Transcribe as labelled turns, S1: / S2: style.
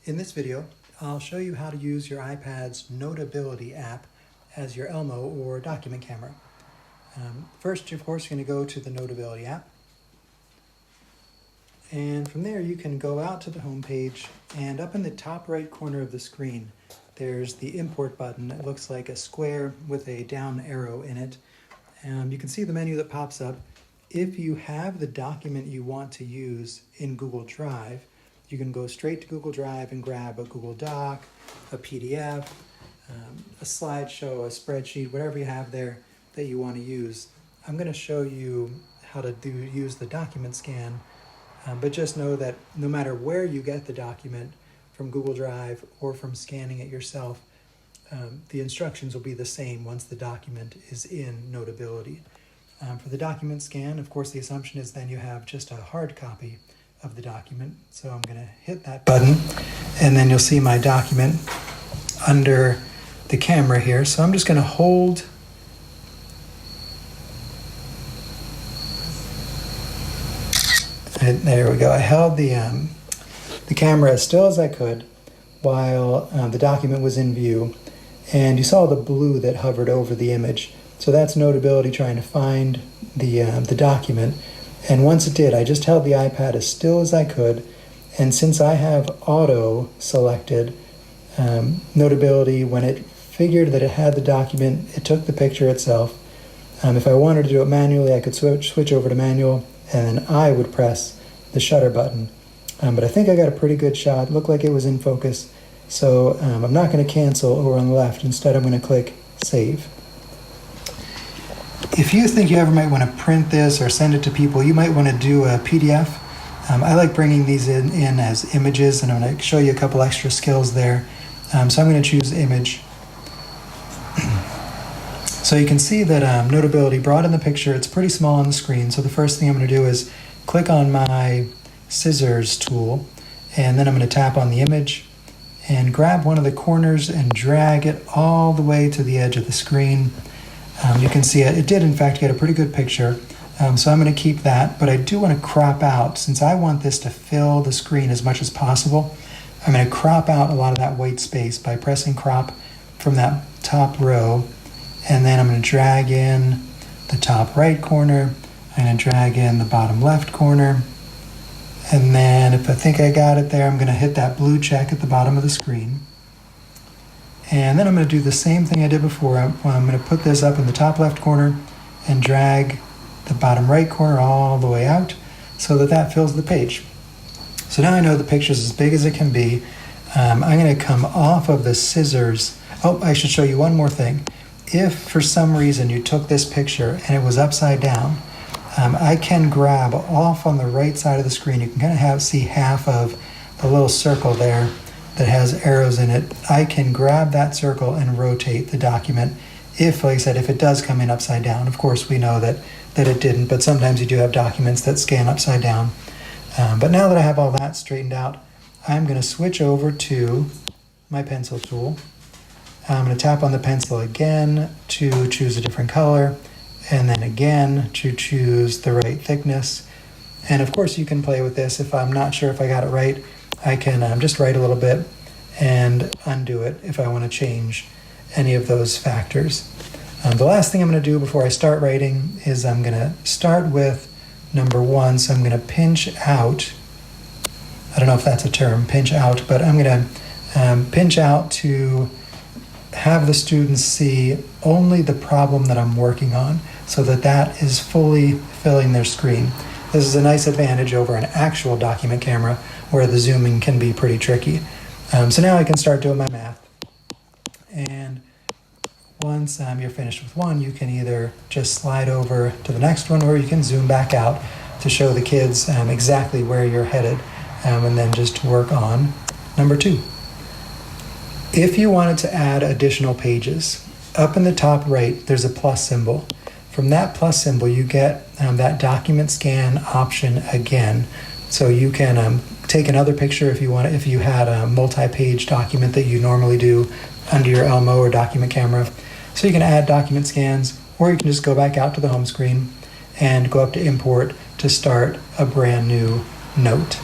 S1: In this video, I'll show you how to use your iPad's Notability app as your Elmo or document camera. First, of course, you're going to go to the Notability app. And from there, you can go out to the home page, and up in the top right corner of the screen, there's the import button. It looks like a square with a down arrow in it. You can see the menu that pops up. If you have the document you want to use in Google Drive, you can go straight to Google Drive and grab a Google Doc, a PDF, a slideshow, a spreadsheet, whatever you have there that you want to use. I'm going to show you how to use the document scan, but just know that no matter where you get the document, from Google Drive or from scanning it yourself, the instructions will be the same once the document is in Notability. For the document scan, of course, the assumption is then you have just a hard copy of the document. So I'm going to hit that button, and then you'll see my document under the camera here. So I'm just going to hold and there we go. I held the camera as still as I could while the document was in view, and you saw the blue that hovered over the image. So that's Notability trying to find the document. And once it did, I just held the iPad as still as I could. And since I have auto selected, Notability, when it figured that it had the document, it took the picture itself. If I wanted to do it manually, I could switch over to manual, and then I would press the shutter button. But I think I got a pretty good shot. It looked like it was in focus. So I'm not going to cancel over on the left. Instead, I'm going to click Save. If you think you ever might want to print this or send it to people, you might want to do a PDF. I like bringing these in as images, and I'm going to show you a couple extra skills there. So I'm going to choose image. So you can see that Notability brought in the picture. It's pretty small on the screen. So the first thing I'm going to do is click on my scissors tool, and then I'm going to tap on the image and grab one of the corners and drag it all the way to the edge of the screen. You can see it did in fact get a pretty good picture, so I'm going to keep that, but I do want to crop out, since I want this to fill the screen as much as possible. I'm going to crop out a lot of that white space by pressing crop from that top row, and then I'm going to drag in the top right corner, I'm going to drag in the bottom left corner, and then if I think I got it there, I'm going to hit that blue check at the bottom of the screen. And then I'm going to do the same thing I did before. I'm going to put this up in the top left corner and drag the bottom right corner all the way out so that fills the page. So now I know the picture's as big as it can be. I'm going to come off of the scissors. Oh, I should show you one more thing. If for some reason you took this picture and it was upside down, I can grab off on the right side of the screen. You can kind of see half of the little circle there that has arrows in it. I can grab that circle and rotate the document if, like I said, if it does come in upside down. Of course, we know that it didn't, but sometimes you do have documents that scan upside down. But now that I have all that straightened out, I'm going to switch over to my pencil tool. I'm going to tap on the pencil again to choose a different color, and then again to choose the right thickness. And of course, you can play with this. If I'm not sure if I got it right, I can just write a little bit and undo it if I want to change any of those factors. The last thing I'm going to do before I start writing is I'm going to start with number 1. So I'm going to pinch out. I don't know if that's a term, pinch out, but I'm going to pinch out to have the students see only the problem that I'm working on, so that is fully filling their screen. This is a nice advantage over an actual document camera where the zooming can be pretty tricky. So now I can start doing my math. And once you're finished with one, you can either just slide over to the next one, or you can zoom back out to show the kids exactly where you're headed, and then just work on number 2. If you wanted to add additional pages, up in the top right, there's a plus symbol. From that plus symbol, you get that document scan option again. So you can take another picture if you want. If you had a multi-page document that you normally do under your Elmo or document camera. So you can add document scans, or you can just go back out to the home screen and go up to import to start a brand new note.